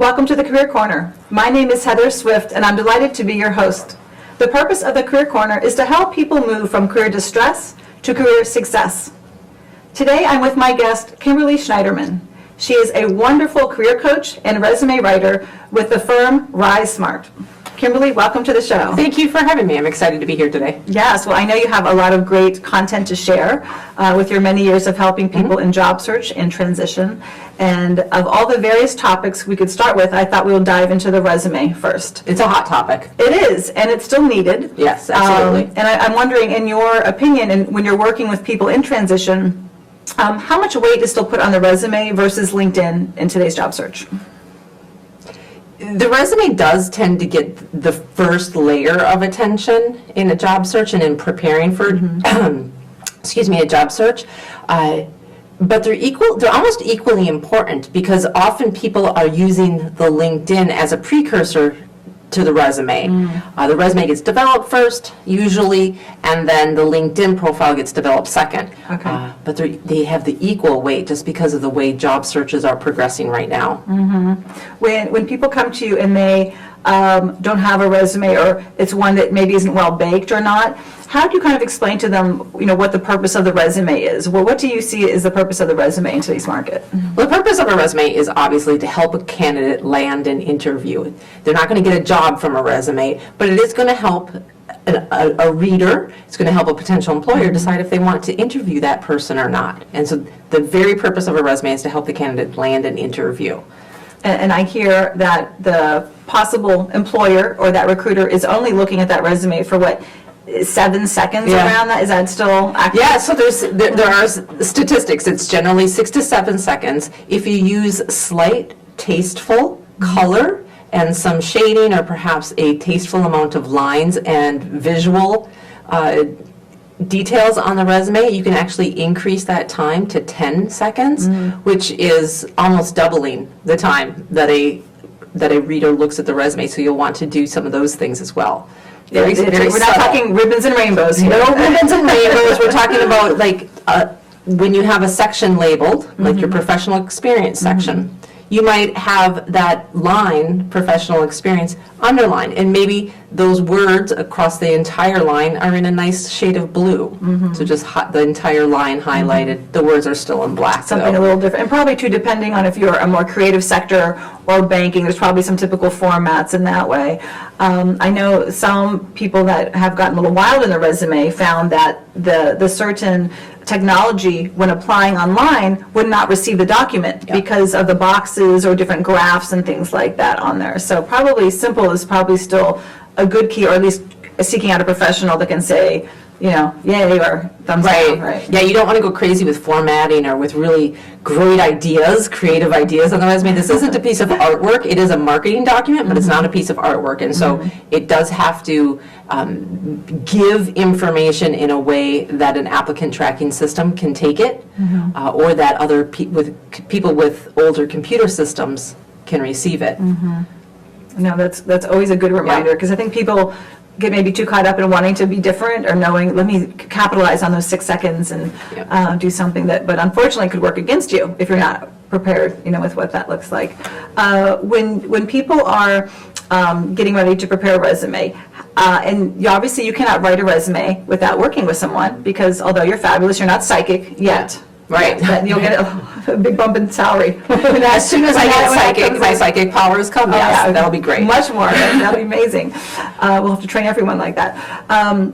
Welcome to the Career Corner. My name is Heather Swift, and I'm delighted to be your host. The purpose of the Career Corner is to help people move from career distress to career success. Today, I'm with my guest, Kimberly Schneiderman. She is a wonderful career coach and resume writer with the firm Rise Smart. Kimberly, welcome to the show. Thank you for having me. I'm excited to be here today. Yes, well, I know you have a lot of great content to share with your many years of helping people in job search and transition. And of all the various topics we could start with, I thought we would dive into the resume first. It's a hot topic. It is, and it's still needed. Yes, absolutely. And I'm wondering, in your opinion, and when you're working with people in transition, how much weight is still put on the resume versus LinkedIn in today's job search? The resume does tend to get the first layer of attention in a job search and in preparing for, a job search. But they're almost equally important because often people are using the LinkedIn as a precursor to the resume. The resume gets developed first, usually, and then the LinkedIn profile gets developed second. Okay. But they have the equal weight just because of the way job searches are progressing right now. When people come to you and they don't have a resume, or it's one that maybe isn't well baked or not, how do you kind of explain to them, what the purpose of the resume is? Well, what do you see is the purpose of the resume in today's market? Well, the purpose of a resume is obviously to help a candidate land an interview. They're not going to get a job from a resume, but it is going to help a reader. It's going to help a potential employer decide if they want to interview that person or not. And so the very purpose of a resume is to help the candidate land an interview. And I hear that the possible employer or that recruiter is only looking at that resume for 7 seconds around that? Is that still accurate? Yeah, so there are statistics. It's generally 6 to 7 seconds. If you use slight, tasteful color and some shading or perhaps a tasteful amount of lines and visual details on the resume, you can actually increase that time to 10 seconds, which is almost doubling the time that a reader looks at the resume. So you'll want to do some of those things as well. We're not talking ribbons and rainbows here. No ribbons and rainbows. We're talking about when you have a section labeled, like your professional experience section, you might have that line, professional experience, underlined, and maybe those words across the entire line are in a nice shade of blue. So just the entire line highlighted. The words are still in black. Something a little different, and probably too, depending on if you're a more creative sector or banking, there's probably some typical formats in that way. I know some people that have gotten a little wild in their resume found that the certain technology, when applying online, would not receive the document because of the boxes or different graphs and things like that on there. So probably simple is probably still a good key, or at least seeking out a professional that can say, yay or thumbs down. Right. Yeah, you don't want to go crazy with formatting or with really great ideas, creative ideas on the resume. This isn't a piece of artwork. It is a marketing document, but it's not a piece of artwork. And so it does have to give information in a way that an applicant tracking system can take it, or that other people with older computer systems can receive it. No, that's always a good reminder, because I think people get maybe too caught up in wanting to be different or knowing, let me capitalize on those 6 seconds and do something that, but unfortunately could work against you if you're not prepared, with what that looks like. When people are getting ready to prepare a resume, and obviously you cannot write a resume without working with someone, because although you're fabulous, you're not psychic yet. Right. But you'll get a big bump in salary. As soon as I get psychic, my psychic powers come, that'll be great. Much more. That'll be amazing. We'll have to train everyone like that.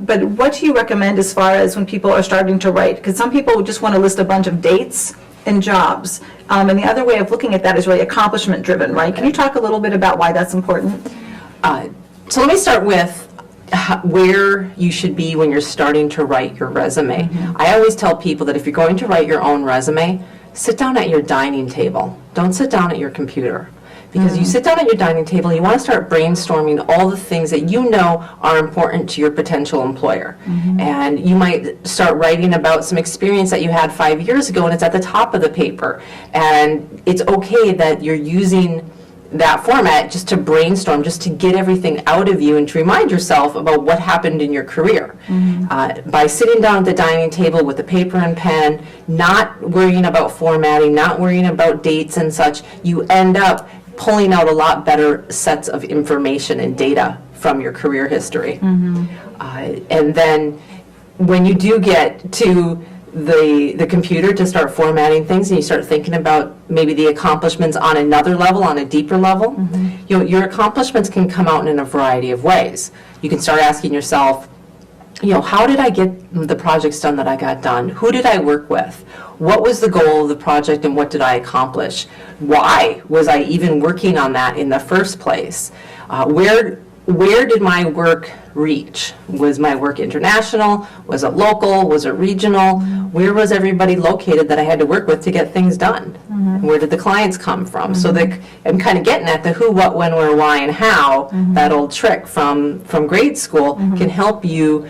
But what do you recommend as far as when people are starting to write? Because some people just want to list a bunch of dates and jobs. And the other way of looking at that is really accomplishment driven, right? Can you talk a little bit about why that's important? So let me start with where you should be when you're starting to write your resume. I always tell people that if you're going to write your own resume, sit down at your dining table. Don't sit down at your computer. Because you sit down at your dining table, you want to start brainstorming all the things that you know are important to your potential employer. And you might start writing about some experience that you had 5 years ago, and it's at the top of the paper. And it's okay that you're using that format just to brainstorm, just to get everything out of you and to remind yourself about what happened in your career. By sitting down at the dining table with a paper and pen, not worrying about formatting, not worrying about dates and such, you end up pulling out a lot better sets of information and data from your career history. And then when you do get to the computer to start formatting things and you start thinking about maybe the accomplishments on another level, on a deeper level, your accomplishments can come out in a variety of ways. You can start asking yourself, how did I get the projects done that I got done? Who did I work with? What was the goal of the project and what did I accomplish? Why was I even working on that in the first place? Where did my work reach? Was my work international? Was it local? Was it regional? Where was everybody located that I had to work with to get things done? Where did the clients come from? So I'm kind of getting at the who, what, when, where, why, and how. That old trick from grade school can help you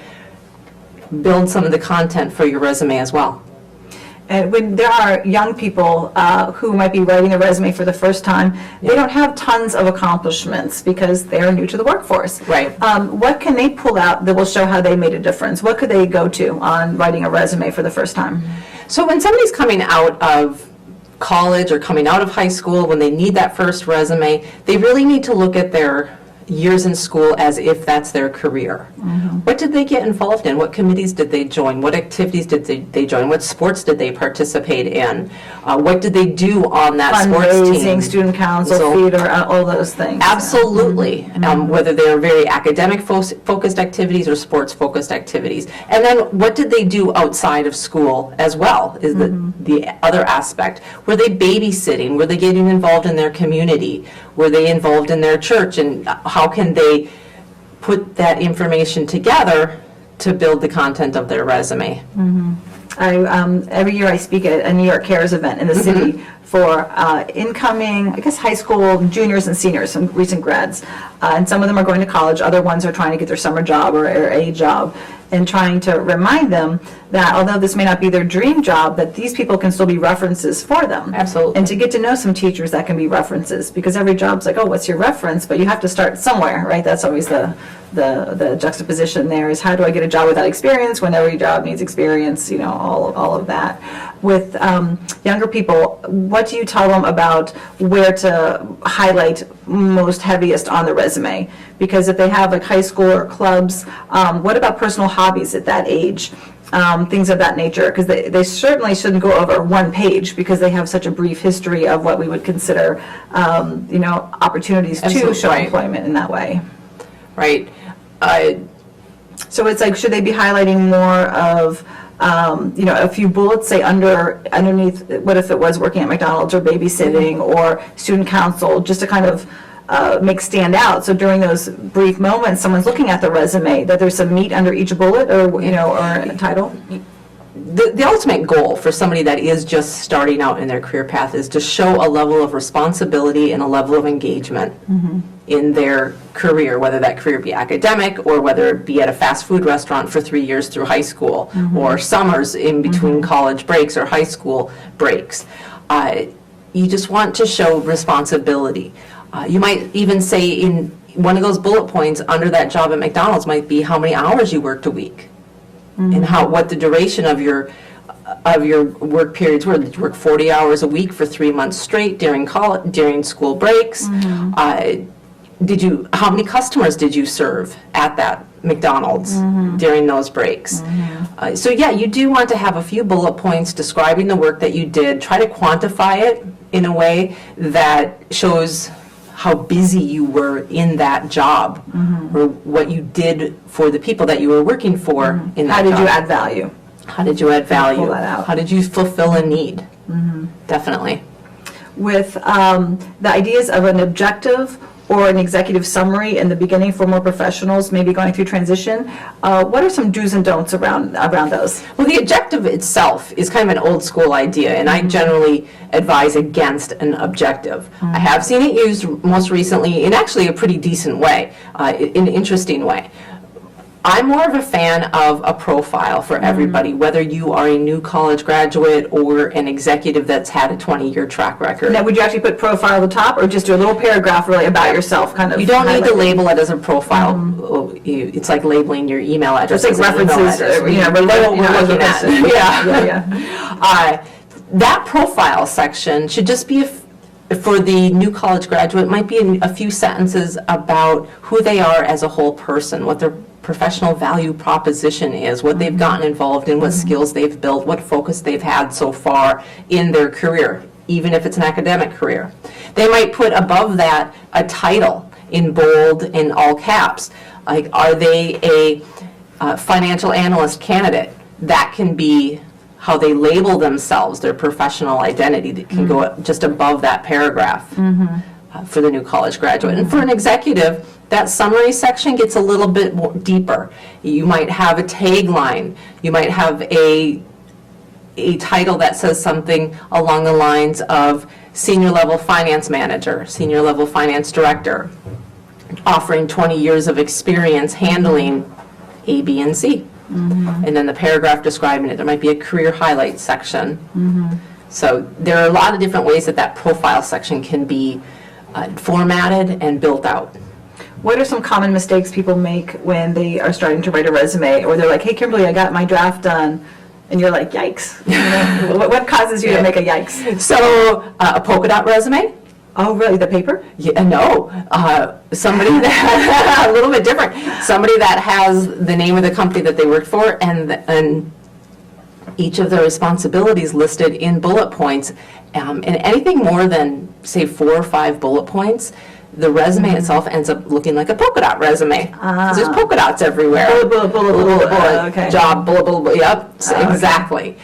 build some of the content for your resume as well. And when there are young people who might be writing a resume for the first time, they don't have tons of accomplishments because they're new to the workforce. Right. What can they pull out that will show how they made a difference? What could they go to on writing a resume for the first time? So when somebody's coming out of college or coming out of high school, when they need that first resume, they really need to look at their years in school as if that's their career. What did they get involved in? What committees did they join? What activities did they join? What sports did they participate in? What did they do on that sports team? Fundraising, student council, theater, all those things. Absolutely. Whether they're very academic focused activities or sports focused activities. And then what did they do outside of school as well is the other aspect. Were they babysitting? Were they getting involved in their community? Were they involved in their church? And how can they put that information together to build the content of their resume? Every year I speak at a New York Cares event in the city for incoming, I guess, high school juniors and seniors, some recent grads. And some of them are going to college, other ones are trying to get their summer job or a job, and trying to remind them that although this may not be their dream job, that these people can still be references for them. Absolutely. And to get to know some teachers that can be references, because every job's like, oh, what's your reference? But you have to start somewhere, right? That's always the juxtaposition there, is how do I get a job without experience when every job needs experience, all of that. With younger people, what do you tell them about where to highlight most heaviest on the resume? Because if they have like high school or clubs, what about personal hobbies at that age? Things of that nature, because they certainly shouldn't go over one page because they have such a brief history of what we would consider, opportunities to show employment in that way. Right. So it's like, should they be highlighting more of, a few bullets, say underneath, what if it was working at McDonald's or babysitting or student council, just to kind of make stand out. So during those brief moments, someone's looking at the resume, that there's some meat under each bullet or, or a title. The ultimate goal for somebody that is just starting out in their career path is to show a level of responsibility and a level of engagement in their career, whether that career be academic or whether it be at a fast food restaurant for 3 years through high school or summers in between college breaks or high school breaks. You just want to show responsibility. You might even say in one of those bullet points under that job at McDonald's might be how many hours you worked a week and what the duration of your work periods were. Did you work 40 hours a week for 3 months straight during school breaks? How many customers did you serve at that McDonald's during those breaks? So yeah, you do want to have a few bullet points describing the work that you did. Try to quantify it in a way that shows how busy you were in that job or what you did for the people that you were working for in that job. How did you add value? How did you add value? Pull that out. How did you fulfill a need? Definitely. With the ideas of an objective or an executive summary in the beginning for more professionals, maybe going through transition, what are some do's and don'ts around those? Well, the objective itself is kind of an old school idea, and I generally advise against an objective. I have seen it used most recently in actually a pretty decent way, in an interesting way. I'm more of a fan of a profile for everybody, whether you are a new college graduate or an executive that's had a 20-year track record. Now, would you actually put profile at the top or just do a little paragraph really about yourself? Kind of. You don't need to label it as a profile. It's like labeling your email address. Just like references, we're looking at. Yeah. That profile section should just be for the new college graduate, it might be a few sentences about who they are as a whole person, what their professional value proposition is, what they've gotten involved in, what skills they've built, what focus they've had so far in their career, even if it's an academic career. They might put above that a title in bold, in all caps. Like, are they a financial analyst candidate? That can be how they label themselves, their professional identity, that can go just above that paragraph for the new college graduate. And for an executive, that summary section gets a little bit more deeper. You might have a tagline. You might have a title that says something along the lines of senior level finance manager, senior level finance director, offering 20 years of experience handling A, B, and C. And then the paragraph describing it. There might be a career highlights section. So there are a lot of different ways that profile section can be formatted and built out. What are some common mistakes people make when they are starting to write a resume, or they're like, hey, Kimberly, I got my draft done, and you're like, yikes. You know, what causes you to make a yikes? So a polka dot resume. Oh, really? The paper? Yeah, no, somebody that, a little bit different. Somebody that has the name of the company that they worked for and each of their responsibilities listed in bullet points. And anything more than, say, 4 or 5 bullet points, the resume itself ends up looking like a polka dot resume. 'Cause there's polka dots everywhere. Bullet, okay. Job, bullet, yep, exactly.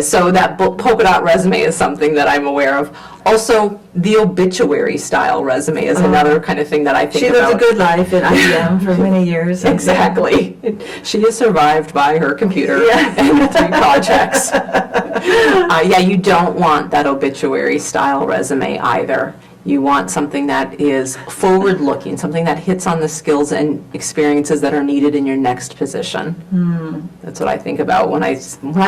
So that polka dot resume is something that I'm aware of. Also, the obituary style resume is another kind of thing that I think about. She lived a good life at IBM for many years. Exactly. She is survived by her computer and 3 projects. Yeah, you don't want that obituary style resume either. You want something that is forward-looking, something that hits on the skills and experiences that are needed in your next position. That's what I think about when I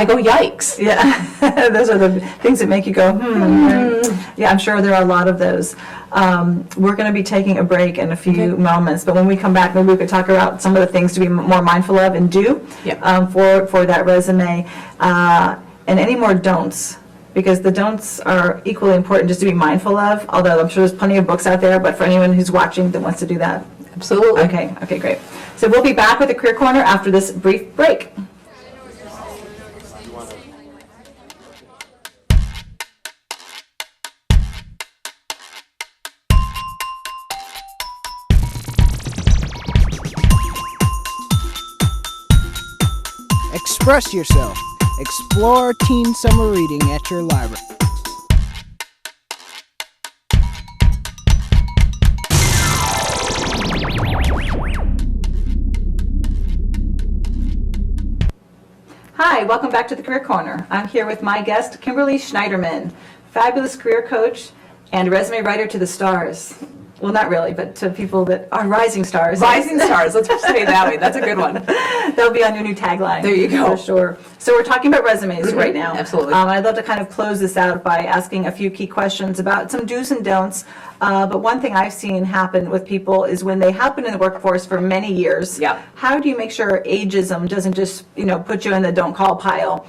go, yikes. Yeah, those are the things that make you go, Right? Yeah, I'm sure there are a lot of those. We're going to be taking a break in a few moments, but when we come back, maybe we could talk about some of the things to be more mindful of and do for that resume, and any more don'ts. Because the don'ts are equally important just to be mindful of, although I'm sure there's plenty of books out there, but for anyone who's watching that wants to do that. Absolutely. Okay, great. So we'll be back with the Career Corner after this brief break. Express yourself. Explore teen summer reading at your library. Hi, welcome back to the Career Corner. I'm here with my guest, Kimberly Schneiderman, fabulous career coach and resume writer to the stars. Well, not really, but to people that are rising stars. Rising stars, let's say it that way. That's a good one. That'll be on your new tagline. There you go. For sure. So we're talking about resumes right now. Absolutely. I'd love to kind of close this out by asking a few key questions about some do's and don'ts. But one thing I've seen happen with people is when they have been in the workforce for many years, how do you make sure ageism doesn't just, put you in the don't call pile,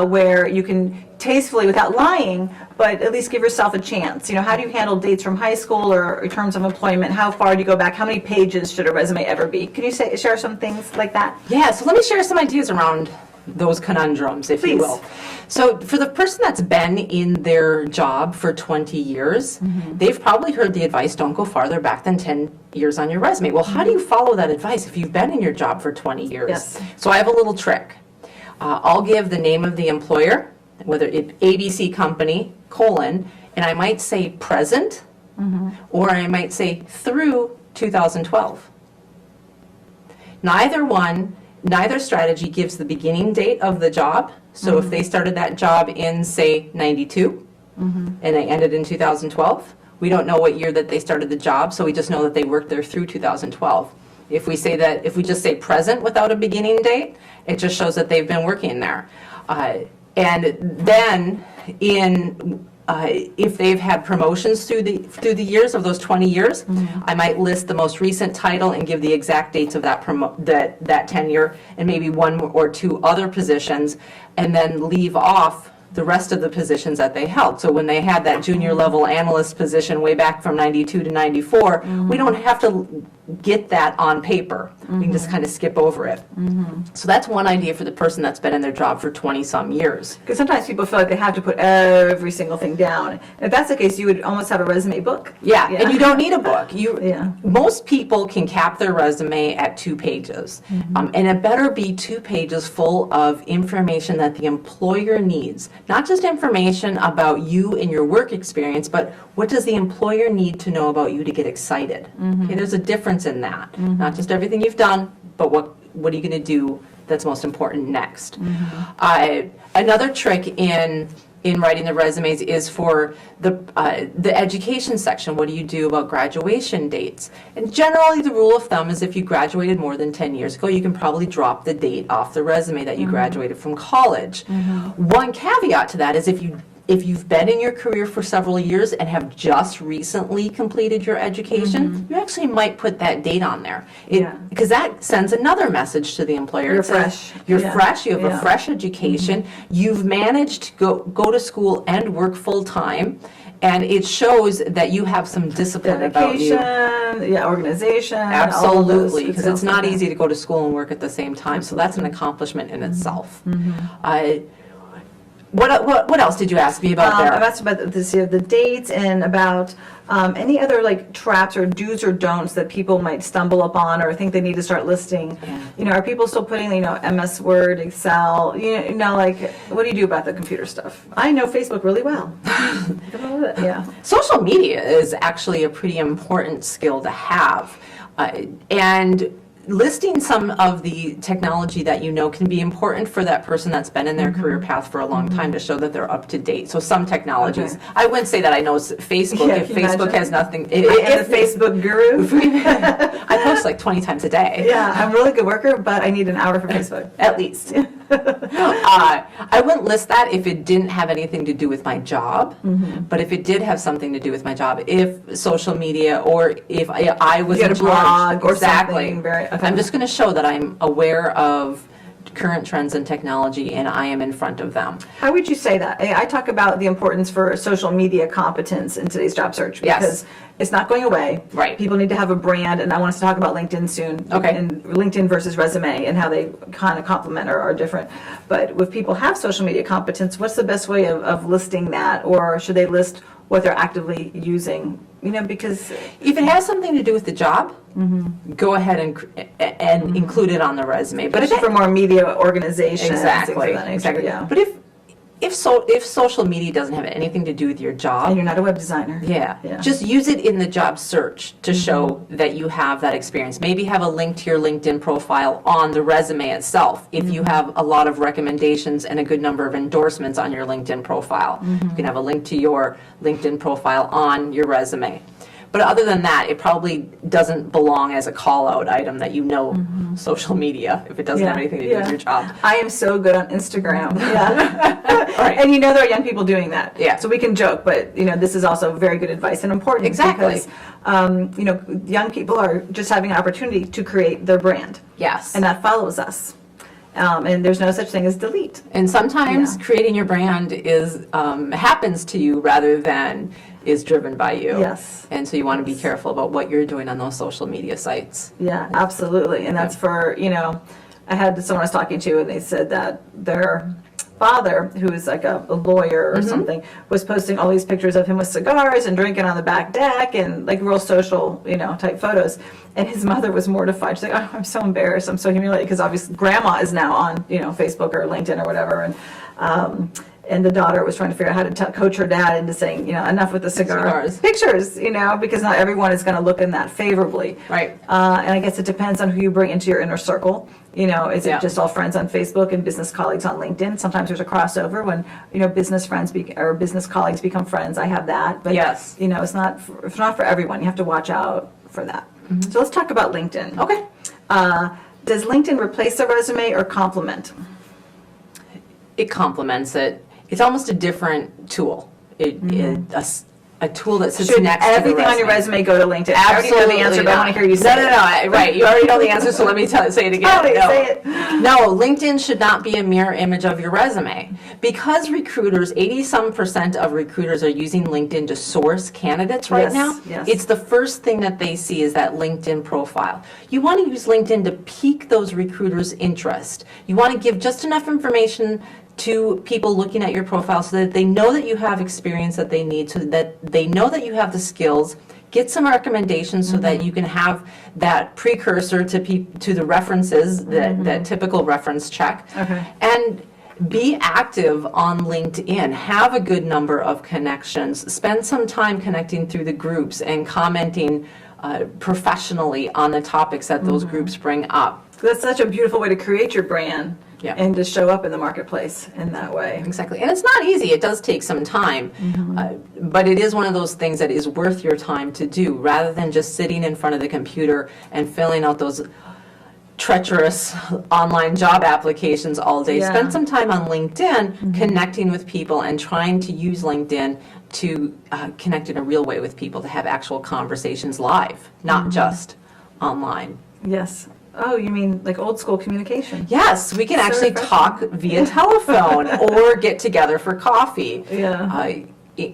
where you can tastefully, without lying, but at least give yourself a chance? How do you handle dates from high school or terms of employment? How far do you go back? How many pages should a resume ever be? Can you share some things like that? Yeah, so let me share some ideas around those conundrums, if you will. So for the person that's been in their job for 20 years, they've probably heard the advice, don't go farther back than 10 years on your resume. Well, how do you follow that advice if you've been in your job for 20 years? Yes. So I have a little trick. I'll give the name of the employer, whether it ABC company, and I might say present, or I might say through 2012. Neither strategy gives the beginning date of the job. So if they started that job in, say, 92, and they ended in 2012, we don't know what year that they started the job, so we just know that they worked there through 2012. If we just say present without a beginning date, it just shows that they've been working there. And then if they've had promotions through the years of those 20 years, I might list the most recent title and give the exact dates of that tenure and maybe 1 or 2 other positions, and then leave off the rest of the positions that they held. So when they had that junior level analyst position way back from 92 to 94, we don't have to get that on paper. We can just kind of skip over it. So that's one idea for the person that's been in their job for 20-some years. Because sometimes people feel like they have to put every single thing down. And if that's the case, you would almost have a resume book. Yeah, and you don't need a book. Yeah. Most people can cap their resume at 2 pages. And it better be 2 pages full of information that the employer needs. Not just information about you and your work experience, but what does the employer need to know about you to get excited? Okay, there's a difference in that. Not just everything you've done, but what are you going to do that's most important next? Another trick in writing the resumes is for the education section. What do you do about graduation dates? And generally the rule of thumb is if you graduated more than 10 years ago, you can probably drop the date off the resume that you graduated from college. One caveat to that is if you've been in your career for several years and have just recently completed your education, you actually might put that date on there. Because that sends another message to the employer. You're It says, fresh. You're Yeah. fresh, you have Yeah. a fresh education, you've managed to go to school and work full-time, and it shows that you have some discipline about you. Dedication, organization. all of those Absolutely, because it's details. not easy to go to school and work at the same time, so that's an accomplishment in itself. What else did you ask me about I've there? asked about the dates and about any other like traps or do's or don'ts that people might stumble upon or think they need to start listing. Are people still putting MS Word, Excel? Like what do you do about the computer stuff? I know Facebook really well. Yeah. Social media is actually a pretty important skill to have, and listing some of the technology that can be important for that person that's been in their career path for a long time to show that they're up to date. So some technologies. Okay. I wouldn't say that I know Facebook. Yeah, If can you Facebook imagine? has nothing. I am the Facebook guru. I post like 20 times a day. Yeah, I'm a really good worker, but I need an hour for Facebook. At least. I wouldn't list that if it didn't have anything to do with my job, but if it did have something to do with my job, if social media or if I was You had in a blog charge, or exactly. something very- okay. I'm just going to show that I'm aware of current trends in technology and I am in front of them. How would you say that? I talk about the importance for social media competence in today's job search Yes. because it's not going away. Right. People need to have a brand, and I want us to talk about LinkedIn soon. Okay. And LinkedIn versus resume and how they kind of complement or are different. But if people have social media competence, what's the best way of listing that, or should they list what they're actively using? Because If it has something to do with the job, go ahead and include it on the resume. But if especially for more media organizations, exactly, things of that nature, exactly. yeah. But if social media doesn't have anything to do with your job, And you're not a web designer. yeah. Yeah. Just use it in the job search to show that you have that experience. Maybe have a link to your LinkedIn profile on the resume itself. If you have a lot of recommendations and a good number of endorsements on your LinkedIn profile, you can have a link to your LinkedIn profile on your resume. But other than that, it probably doesn't belong as a call-out item that social media, if it doesn't have anything to do with your job. I am so good on Instagram. Yeah. Right. And there are young people doing that. Yeah. So we can joke, but this is also very good advice and important. Exactly. Because young people are just having an opportunity to create their brand. Yes. And that follows us. And there's no such thing as delete. And sometimes Yeah. creating your brand is happens to you rather than is driven by you. Yes. And so you want to be careful about what you're doing on those social media sites. Yeah, absolutely. And that's for, I had someone I was talking to and they said that their father, who is like a lawyer or something, was posting all these pictures of him with cigars and drinking on the back deck and like real social, type photos. And his mother was mortified. She's like, oh, I'm so embarrassed. I'm so humiliated because obviously grandma is now on, Facebook or LinkedIn or whatever. And the daughter was trying to figure out how to coach her dad into saying, enough with the Cigars. pictures, because not everyone is going to look in that favorably. Right. And I guess it depends on who you bring into your inner circle. Is Yeah. it just all friends on Facebook and business colleagues on LinkedIn? Sometimes there's a crossover when, business friends or business colleagues become friends. I have that. But, Yes. it's not for everyone. You have to watch out for that. So let's talk about LinkedIn. Okay. Does LinkedIn replace a resume or complement? It complements it. It's almost a different tool. a tool that sits Should next to the everything on your resume go to LinkedIn? I already know the answer, but I want to hear you say it. Right, you already know the answer, so let me say it again. Totally, No. say it. No, LinkedIn should not be a mirror image of your resume. Because recruiters, 80% of recruiters are using LinkedIn to source candidates right Yes, now, yes. it's the first thing that they see is that LinkedIn profile. You want to use LinkedIn to pique those recruiters' interest. You want to give just enough information to people looking at your profile so that they know that you have experience that they need, so that they know that you have the skills. Get some recommendations so that you can have that precursor to the references, that typical reference check. Okay. And be active on LinkedIn. Have a good number of connections. Spend some time connecting through the groups and commenting professionally on the topics that those groups bring up. That's such a beautiful way to create your brand Yeah. and to show up in the marketplace in that way. Exactly. And it's not easy. It does take some time. But it is one of those things that is worth your time to do rather than just sitting in front of the computer and filling out those treacherous online job applications all day. Yeah. Spend some time on LinkedIn connecting with people and trying to use LinkedIn to connect in a real way with people, to have actual conversations live, not just online. Yes. Oh, you mean like old school communication? Yes, we can So actually refreshing. talk via telephone or get together for coffee. Yeah.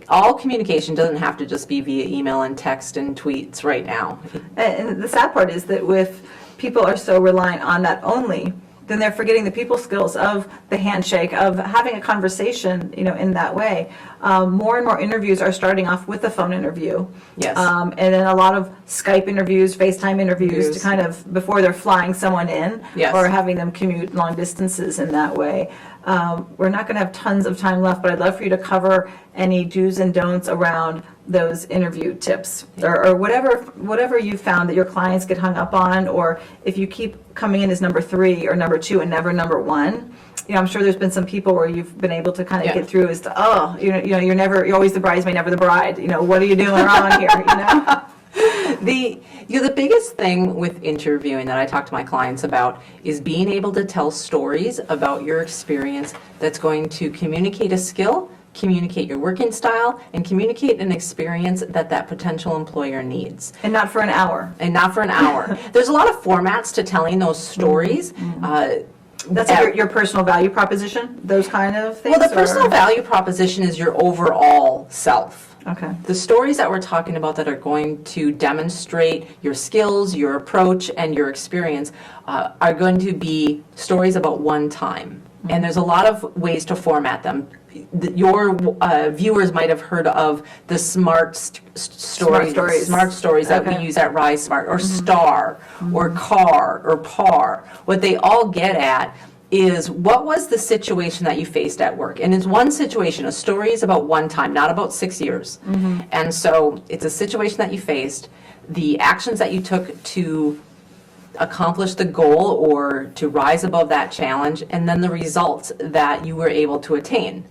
All communication doesn't have to just be via email and text and tweets right now. And the sad part is that if people are so reliant on that only, then they're forgetting the people skills of the handshake, of having a conversation, in that way. More and more interviews are starting off with a phone interview. Yes. And then a lot of Skype interviews, FaceTime interviews to kind of, before they're flying someone in. Yes. Or having them commute long distances in that way. We're not going to have tons of time left, but I'd love for you to cover any do's and don'ts around those interview tips, or whatever you found that your clients get hung up on, or if you keep coming in as number 3 or number 2 and never number 1. I'm sure there's been some people where you've been able to kind of Yeah. get through as to, you're always the bridesmaid, never the bride. What are you doing wrong here? The biggest thing with interviewing that I talk to my clients about is being able to tell stories about your experience that's going to communicate a skill, communicate your working style, and communicate an experience that potential employer needs. And not for an hour. And not for an hour. There's a lot of formats to telling those stories. That's like your personal value proposition, those kind of things? Well, the personal or- value proposition is your overall self. Okay. The stories that we're talking about that are going to demonstrate your skills, your approach, and your experience are going to be stories about one time. And there's a lot of ways to format them. Your viewers might have heard of the smart stories that Okay. we use at Rise Smart, or STAR, or CAR, or PAR. What they all get at is, what was the situation that you faced at work? And it's one situation. A story is about one time, not about 6 years. And so it's a situation that you faced, the actions that you took to accomplish the goal or to rise above that challenge, and then the results that you were able to attain.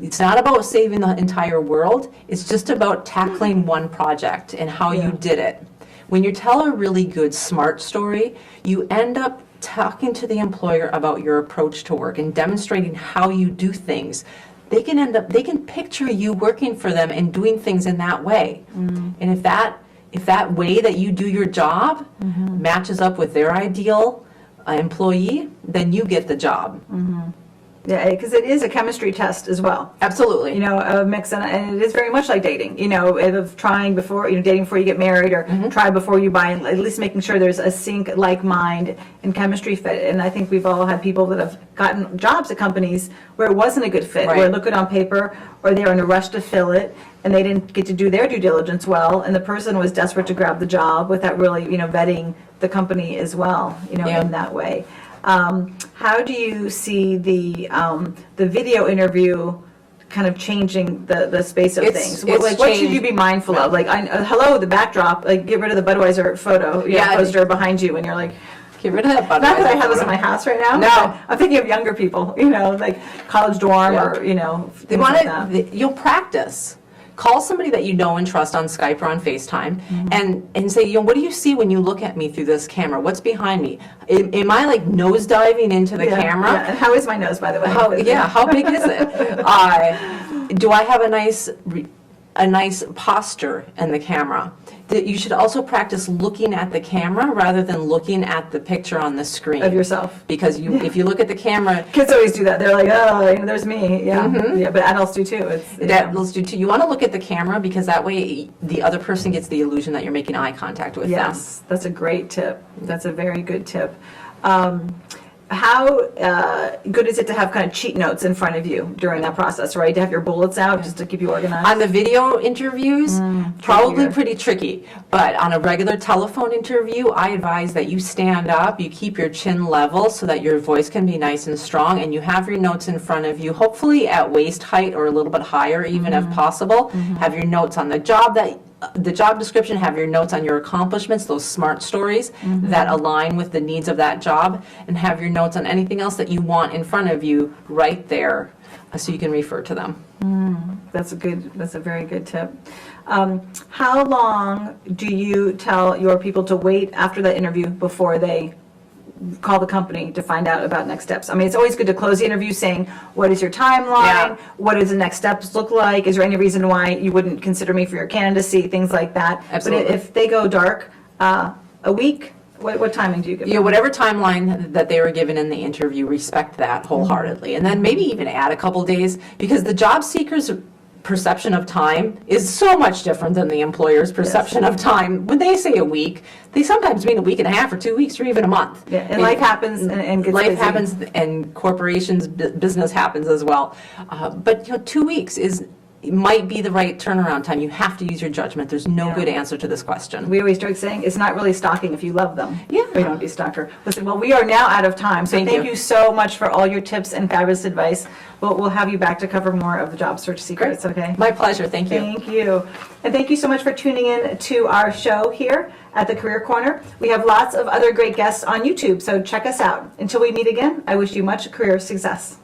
It's not about saving the entire world. It's just about tackling one project and how you did it. When you tell a really good SMART story, you end up talking to the employer about your approach to work and demonstrating how you do things. They can picture you working for them and doing things in that way. And if that way that you do your job matches up with their ideal employee, then you get the job. Yeah, because it is a chemistry test as well. Absolutely. A mix, and it is very much like dating, of trying before, dating before you get married, or try before you buy, and at least making sure there's a sync, like mind, and chemistry fit. And I think we've all had people that have gotten jobs at companies where it wasn't a good fit, Right. where it looked good on paper, or they were in a rush to fill it, and they didn't get to do their due diligence well, and the person was desperate to grab the job without really, vetting the company as well, Yeah. in that way. How do you see the video interview kind of changing the space of things? It's What should changed. you be mindful of? Like, hello, the backdrop, like get rid of the Budweiser photo, Yeah. poster behind you, and you're like, Get rid of that Budweiser. not that I have this in my house right now. No. but I'm thinking of younger people, like college dorm Yeah. or, They things want like that. to. You'll practice. Call somebody that you know and trust on Skype or on FaceTime, and say, what do you see when you look at me through this camera? What's behind me? Am I like nose diving into the camera? Yeah. And how is my nose, by the way? How big is it? Do I have a a nice posture in the camera. That you should also practice looking at the camera rather than looking at the picture on the screen. Of yourself. Because if you look at the camera, Kids always do that. They're like, oh, there's me. Yeah, yeah, but adults do too. adults do too. You want to look at the camera because that way the other person gets the illusion that you're making eye contact with them. Yes, that's a great tip. That's a very good tip. How good is it to have kind of cheat notes in front of you during that process, right? To have your bullets out just to keep you organized? On the video interviews, probably trickier. pretty tricky. But on a regular telephone interview, I advise that you stand up, you keep your chin level so that your voice can be nice and strong, and you have your notes in front of you, hopefully at waist height or a little bit higher, even if possible. Have your notes on the job description, have your notes on your accomplishments, those SMART stories that align with the needs of that job, and have your notes on anything else that you want in front of you right there so you can refer to them. That's a very good tip. How long do you tell your people to wait after the interview before they call the company to find out about next steps? I mean, it's always good to close the interview saying, what is your timeline? Yeah. What does the next steps look like? Is there any reason why you wouldn't consider me for your candidacy? Things like that. Absolutely. But if they go dark, a week, what timing do you give them? Yeah, whatever timeline that they were given in the interview, respect that wholeheartedly. And then maybe even add a couple days, because the job seeker's perception of time is so much different than the employer's perception of time. When they say a week, they sometimes mean a week and a half or 2 weeks or even a month. Yeah, and life happens and gets life busy. happens and corporations, business happens as well. But 2 weeks might be the right turnaround time. You have to use your judgment. There's no good answer to this question. We always joke saying it's not really stalking if you love them. Yeah. Or you don't be a stalker. Listen, well, we are now out of time, so Thank thank you. you so much for all your tips and fabulous advice. We'll have you back to cover more of the job search secrets, okay? My pleasure. Thank you. Thank you. And thank you so much for tuning in to our show here at the Career Corner. We have lots of other great guests on YouTube, so check us out. Until we meet again, I wish you much career success.